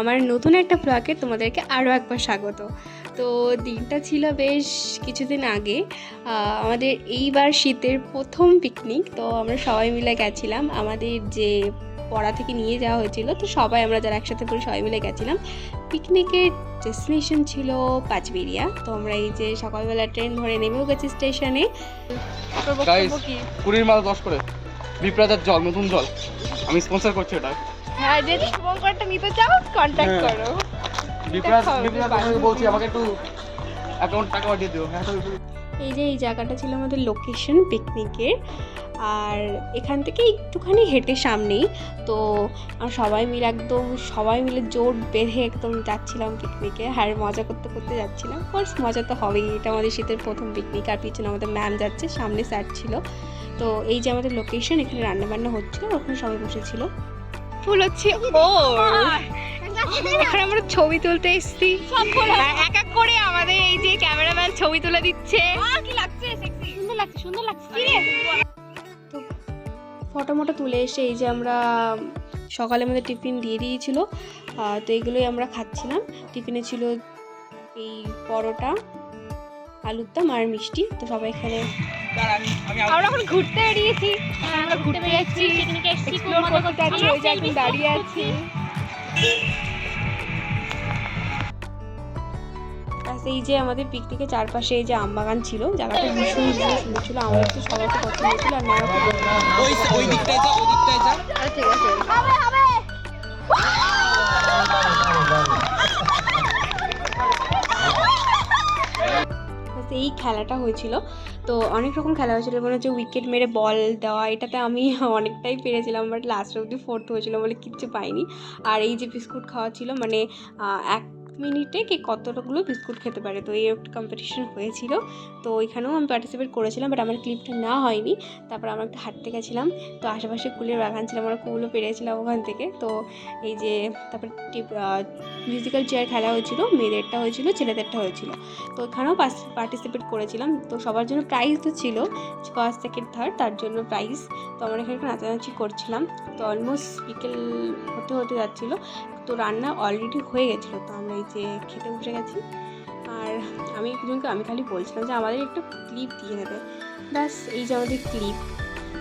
আমার নতুন একটা ব্লগে তোমাদেরকে আরও একবার স্বাগত। তো দিনটা ছিল বেশ কিছুদিন আগে, আমাদের এইবার শীতের প্রথম পিকনিক। তো আমরা সবাই মিলে গেছিলাম, আমাদের যে পড়া থেকে নিয়ে যাওয়া হয়েছিল, তো সবাই আমরা যারা একসাথে পড়ি সবাই মিলে গেছিলাম। পিকনিকের ডেস্টিনেশন ছিল পাঁচবেড়িয়া। তো আমরা এই যে সকালবেলা ট্রেন ধরে নেমেও গেছি স্টেশনে। কুড়ির মাল 10 করে বিপ্রাজার জল, নতুন জল আমি স্পন্সর করছি এটা। হ্যাঁ, যদি শুভঙ্করটা নিতে চাও কন্ট্যাক্ট করো। বিপ্রাজ বলছি আমাকে একটু অ্যাকাউন্ট টাকা পাঠিয়ে দিও। হ্যাঁ, এই যে এই জায়গাটা ছিল আমাদের লোকেশন পিকনিকের, আর এখান থেকে একটুখানি হেঁটে সামনেই। তো আমরা সবাই মিলে জোট বেঁধে একদম যাচ্ছিলাম পিকনিকে, আর মজা করতে করতে যাচ্ছিলাম। কোর্স মজা তো হবেই, এটা আমাদের শীতের প্রথম পিকনিক। আর পিছনে আমাদের ম্যাম যাচ্ছে, সামনে স্যার ছিল। তো এই যে আমাদের লোকেশন, এখানে রান্নাবান্না হচ্ছিল, ওখানে সবাই বসেছিল। ফুল হচ্ছে এখানে আমরা ছবি তুলতে এসেছি, এক এক করে আমাদের এই যে ক্যামেরাম্যান ছবি তুলে দিচ্ছে। কি লাগছে, সুন্দর লাগছে। তো ফটো মটো তুলে এসে এই যে আমরা সকালে আমাদের টিফিন দিয়ে দিয়েছিল, তো এইগুলোই আমরা খাচ্ছিলাম। টিফিনে ছিল এই পরোটা, আলুর দম আর মিষ্টি। তো সবাই এখানে আমরা এখন ঘুরতে বেরিয়েছি, আমরা ঘুরতে যাচ্ছি, এক্সপ্লোর করতে যাচ্ছি। ওই যে এখন দাঁড়িয়ে আছি। এই যে আমাদের পিকনিকের চারপাশে এই যে আমবাগান ছিল, জায়গাটা ভীষণ সুন্দর ছিল। আমাদের তো সবাইকে পছন্দ ছিল। আর ওই দিকটায় যা, ওই দিকটায় যা। ঠিক আছে। এই খেলাটা হয়েছিল, তো অনেক রকম খেলা হয়েছিল। মনে হচ্ছে উইকেট মেরে বল দেওয়া, এটাতে আমি অনেকটাই পেরেছিলাম, বাট লাস্ট অবধি 4th হয়েছিল বলে কিচ্ছু পাইনি। আর এই যে বিস্কুট খাওয়া ছিল, মানে 1 মিনিটে কে কতগুলো বিস্কুট খেতে পারে, তো এই একটা কম্পিটিশন হয়েছিল। তো ওইখানেও আমি পার্টিসিপেট করেছিলাম, বাট আমার ক্লিপটা নেওয়া হয়নি। তারপর আমরা একটু হাঁটতে গেছিলাম, তো আশেপাশে কুলের বাগান ছিল, আমরা কুলও পেরেছিলাম ওখান থেকে। তো এই যে তারপর মিউজিক্যাল চেয়ার খেলা হয়েছিল, মেয়েদেরটা হয়েছিল, ছেলেদেরটা হয়েছিল। তো ওখানেও পার্টিসিপেট করেছিলাম। তো সবার জন্য প্রাইজ তো ছিল, ফার্স্ট সেকেন্ড থার্ড, তার জন্য প্রাইজ। তো আমরা এখানে নাচানাচি করছিলাম। তো অলমোস্ট বিকেল হতে যাচ্ছিলো, তো রান্না অলরেডি হয়ে গেছিলো। তো আমরা এই যে খেতে বসে গেছি। আর আমি খালি বলছিলাম যে আমাদের একটু ক্লিপ দিয়ে দেবে, ব্যাস এই যে আমাদের ক্লিপ।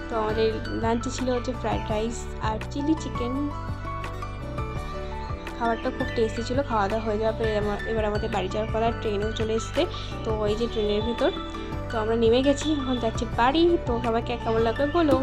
তো আমাদের লাঞ্চে ছিল হচ্ছে ফ্রাইড রাইস আর চিলি চিকেন। খাবারটা খুব টেস্টি ছিল। খাওয়া দাওয়া হয়ে যাওয়ার পরে এবার আমাদের বাড়ি যাওয়ার পর ট্রেনেও চলে এসছে। তো এই যে ট্রেনের ভিতর, তো আমরা নেমে গেছি, এখন যাচ্ছি বাড়ি। তো সবাইকে কেমন লাগবে বলো।